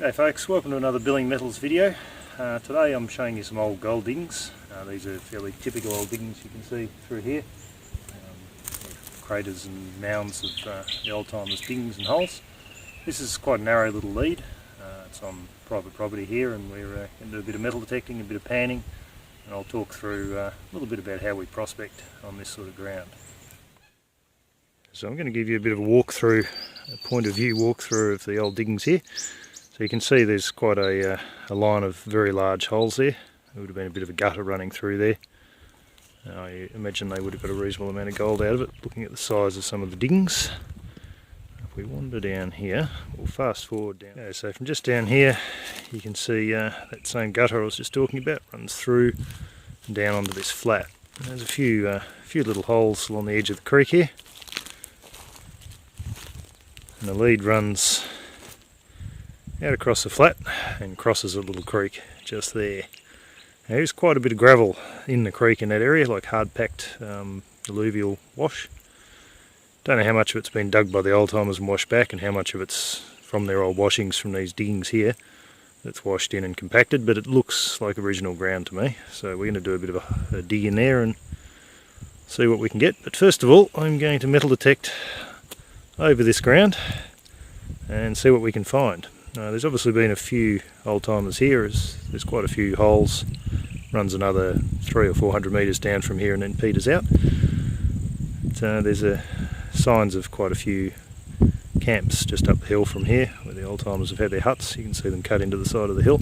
Hey folks, welcome to another Billing Metals video. Today I'm showing you some old gold diggings. These are fairly typical old diggings you can see through here. Craters and mounds of the old timers diggings and holes. This is quite a narrow little lead. It's on private property here, and we're going to do a bit of metal detecting, a bit of panning, and I'll talk through a little bit about how we prospect on this sort of ground. So I'm going to give you a bit of a walkthrough, a point of view walkthrough of the old diggings here. So you can see there's quite a line of very large holes there. There would have been a bit of a gutter running through there. I imagine they would have got a reasonable amount of gold out of it, looking at the size of some of the diggings. If we wander down here, we'll fast forward down. Okay, so from just down here, you can see that same gutter I was just talking about runs through and down onto this flat. And there's a few little holes along the edge of the creek here. And the lead runs out across the flat and crosses a little creek just there. Now, there's quite a bit of gravel in the creek in that area, like hard packed alluvial wash. Don't know how much of it's been dug by the old timers and washed back, and how much of it's from their old washings from these diggings here that's washed in and compacted, but it looks like original ground to me. So we're going to do a bit of a dig in there and see what we can get. But first of all, I'm going to metal detect over this ground and see what we can find. There's obviously been a few old timers here, as there's quite a few holes. Runs another 300 or 400 metres down from here and then peters out. There's signs of quite a few camps just up the hill from here where the old timers have had their huts. You can see them cut into the side of the hill,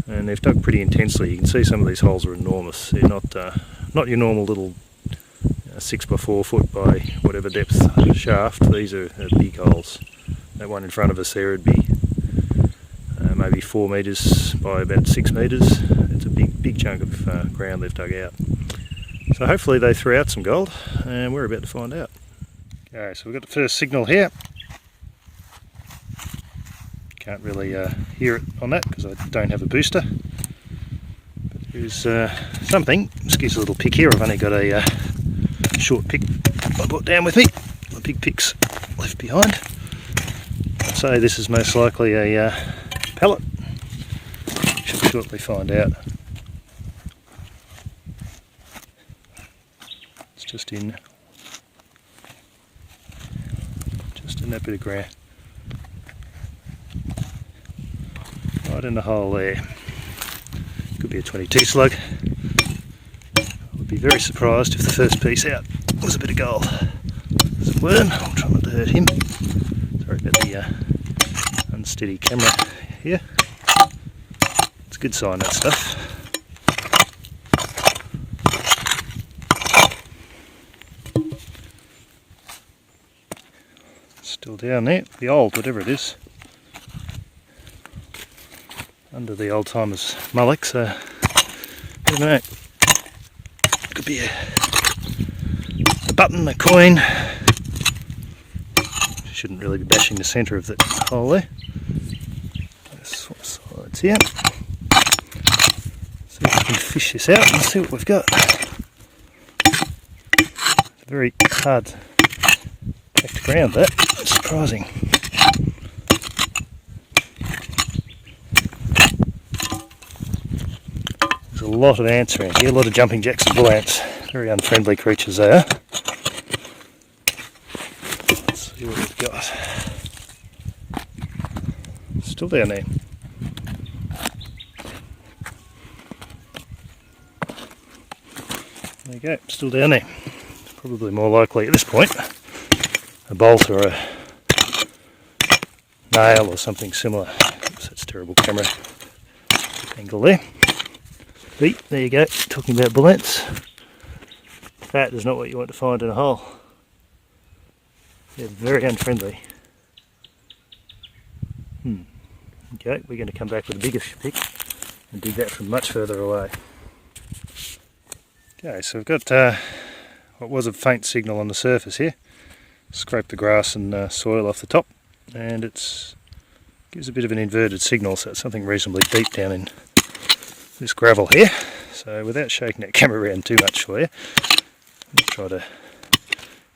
and they've dug pretty intensely. You can see some of these holes are enormous. They're not your normal little 6 by 4 foot by whatever depth shaft. These are big holes. That one in front of us there would be maybe 4 metres by about 6 metres. It's a big chunk of ground they've dug out. So hopefully they threw out some gold, and we're about to find out. Okay, so we've got the first signal here. Can't really hear it on that because I don't have a booster. But there's something. Just gives a little pick here. I've only got a short pick I brought down with me. My big pick's left behind. I'd say this is most likely a pellet. Shall shortly find out. It's just in that bit of ground, right in the hole there. Could be a 22 slug. I would be very surprised if the first piece out was a bit of gold. There's a worm. I'll try not to hurt him. Sorry about the unsteady camera here. It's a good sign, that stuff. Still down there, the old, whatever it is, under the old timers mullock, so I don't know. Could be a button, a coin. Shouldn't really be bashing the centre of that hole there. Let's swap sides here. See if we can fish this out and see what we've got. It's very hard packed ground, that. It's surprising. There's a lot of ants around here, a lot of jumping jacks and bullants. Very unfriendly creatures they are. Let's see what we've got. Still down there. There you go, still down there. Probably more likely at this point a bolt or a nail or something similar. Oops, that's terrible camera angle there. Beep, there you go, talking about bullants. That is not what you want to find in a hole. They're very unfriendly. Okay, we're going to come back with a bigger pick and dig that from much further away. Okay, so we've got what was a faint signal on the surface here. Scrape the grass and soil off the top, and it gives a bit of an inverted signal, so it's something reasonably deep down in this gravel here. So without shaking that camera around too much for you, let's try to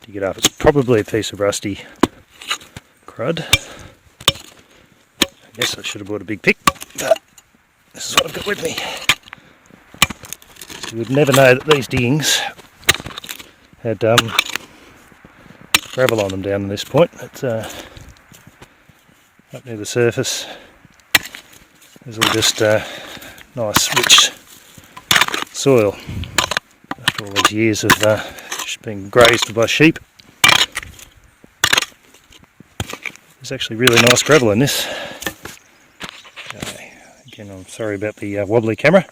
dig it up. It's probably a piece of rusty crud. guess I should have bought a big pick, but this is what I've got with me. You would never know that these diggings had gravel on them down to this point. It's up near the surface. There's all just nice rich soil after all these years of just being grazed by sheep. There's actually really nice gravel in this. Again, I'm sorry about the wobbly camera.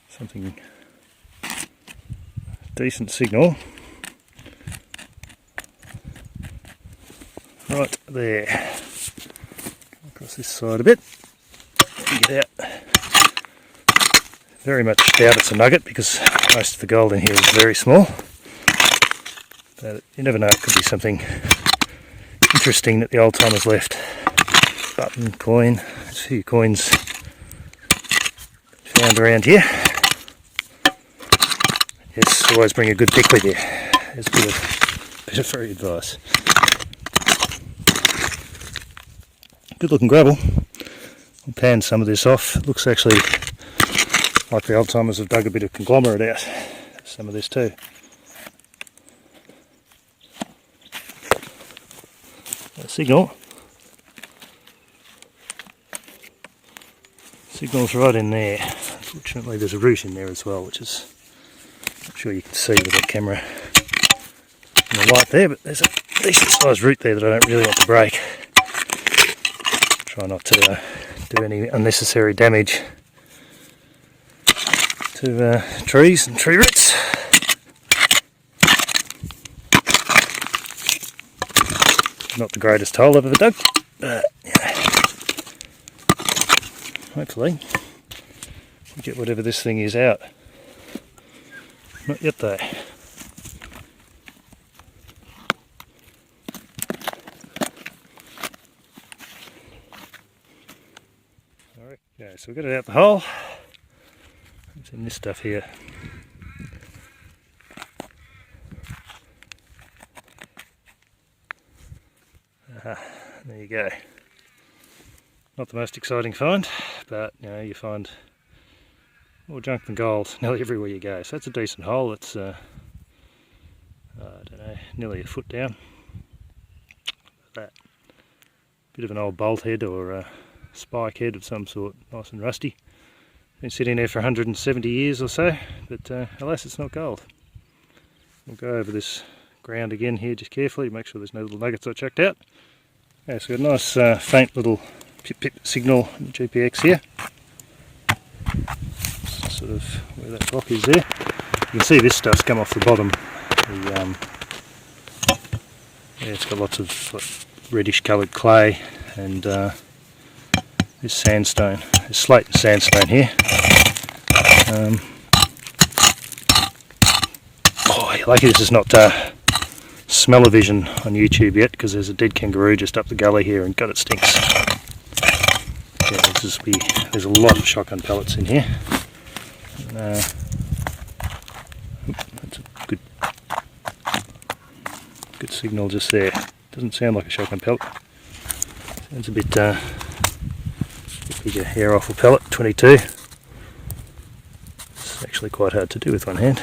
Something decent signal right there. Across this side a bit. Get out. Very much doubt it's a nugget because most of the gold in here is very small. But you never know, it could be something interesting that the old timers left. Button, coin, there's a few coins found around here. Yes, always bring a good pick with you. There's a bit of free advice. Good looking gravel. I'll pan some of this off. It looks actually like the old timers have dug a bit of conglomerate out. Some of this too. Signal. Signal's right in there. Unfortunately there's a root in there as well, which is, I'm sure you can see with the camera in the light there, but there's a decent sized root there that I don't really want to break. Try not to do any unnecessary damage to trees and tree roots. Not the greatest hole I've ever dug, but yeah. Hopefully we get whatever this thing is out. Not yet though. Okay, so we've got it out the hole. What's in this stuff here? There you go. Not the most exciting find, but you know, you find more junk than gold nearly everywhere you go. So that's a decent hole. It's I don't know, nearly a foot down. That bit of an old bolt head or a spike head of some sort, nice and rusty. Been sitting there for 170 years or so, but alas, it's not gold. We'll go over this ground again here just carefully, make sure there's no little nuggets I chucked out. Okay, so we've got a nice faint little pip signal in the GPX here. Sort of where that block is there. You can see this stuff's come off the bottom. Yeah, it's got lots of like, reddish coloured clay and this sandstone. There's slate and sandstone here. Oh, you're lucky this is not smell-o-vision on YouTube yet, because there's a dead kangaroo just up the gully here and God, it stinks. Yeah, there's a lot of shotgun pellets in here. That's a good signal just there. Doesn't sound like a shotgun pellet. Sounds a bit bigger air rifle pellet, 22. It's actually quite hard to do with one hand.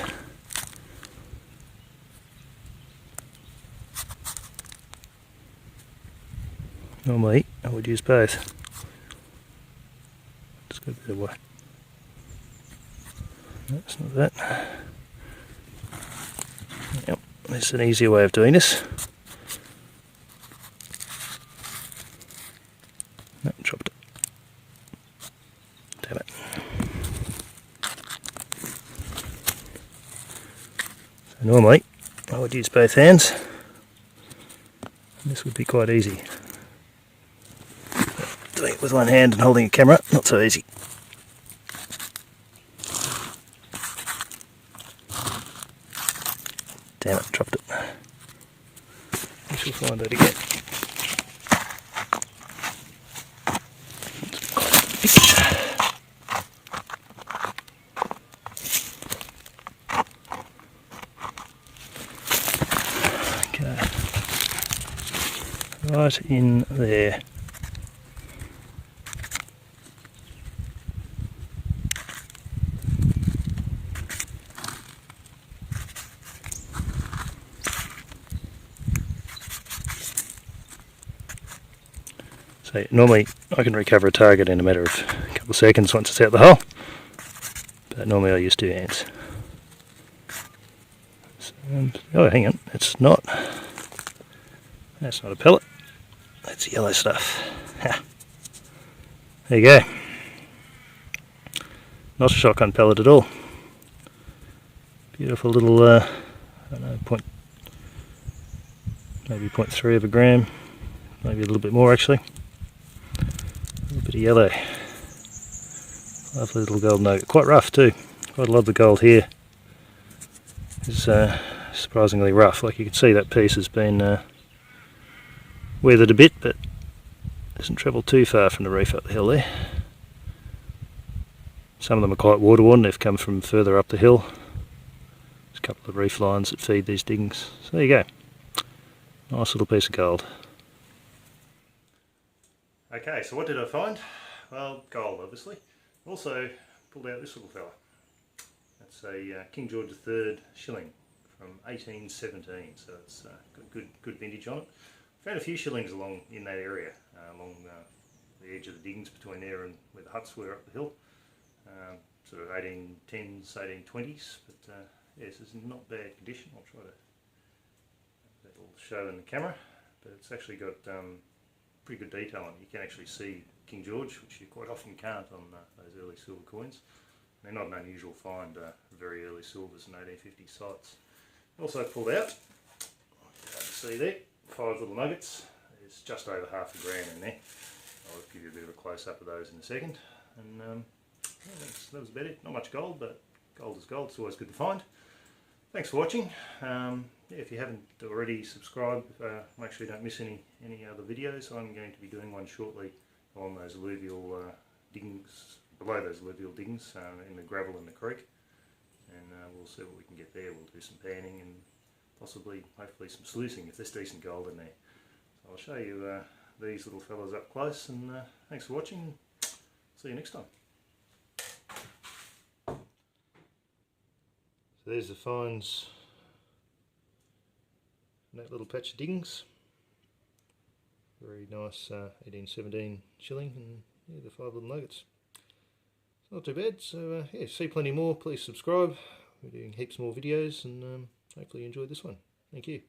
Normally I would use both. Just got a bit of white. No, it's not that. Yep, there's an easier way of doing this. No, dropped it. Damn it. So normally I would use both hands. And this would be quite easy. Doing it with one hand and holding a camera, not so easy. Damn it, dropped it. We shall find it again. Okay. right in there. So normally I can recover a target in a matter of a couple of seconds once it's out the hole, but normally I use 2 hands. So, oh, hang on, that's not a pellet, that's yellow stuff. Ha. There you go. Not a shotgun pellet at all. Beautiful little, I don't know, maybe 0.3 of a gram, maybe a little bit more actually. A little bit of yellow. Lovely little gold nugget. Quite rough too. Quite a lot of the gold here is surprisingly rough. Like you can see that piece has been weathered a bit, but hasn't travelled too far from the reef up the hill there. Some of them are quite waterworn, they've come from further up the hill. There's a couple of reef lines that feed these diggings. So there you go. Nice little piece of gold. Okay, so what did I find? Well, gold obviously. Also pulled out this little fella. That's a King George III shilling from 1817, so it's got good vintage on it. Found a few shillings along in that area, along the edge of the diggings between there and where the huts were up the hill. Sort of 1810s, 1820s, but yes, it's in not bad condition. I'll try to, that'll show in the camera, but it's actually got pretty good detail on it. You can actually see King George, which you quite often can't on those early silver coins. They're not an unusual find, very early silvers and 1850 sites. Also pulled out, you can see there, 5 little nuggets. There's just over half a gram in there. I'll give you a bit of a close-up of those in a second. And yeah, that was about it. Not much gold, but gold is gold. It's always good to find. Thanks for watching. Yeah, if you haven't already subscribed, make sure you don't miss any other videos. I'm going to be doing one shortly on those alluvial diggings, below those alluvial diggings, in the gravel in the creek. And we'll see what we can get there. We'll do some panning and possibly, hopefully, some sluicing if there's decent gold in there. So I'll show you these little fellas up close, and thanks for watching. See you next time. So there's the finds in that little patch of diggings. Very nice 1817 shilling, and yeah, the 5 little nuggets. It's not too bad, so yeah, see plenty more. Please subscribe. We're doing heaps more videos, and hopefully you enjoyed this one. Thank you.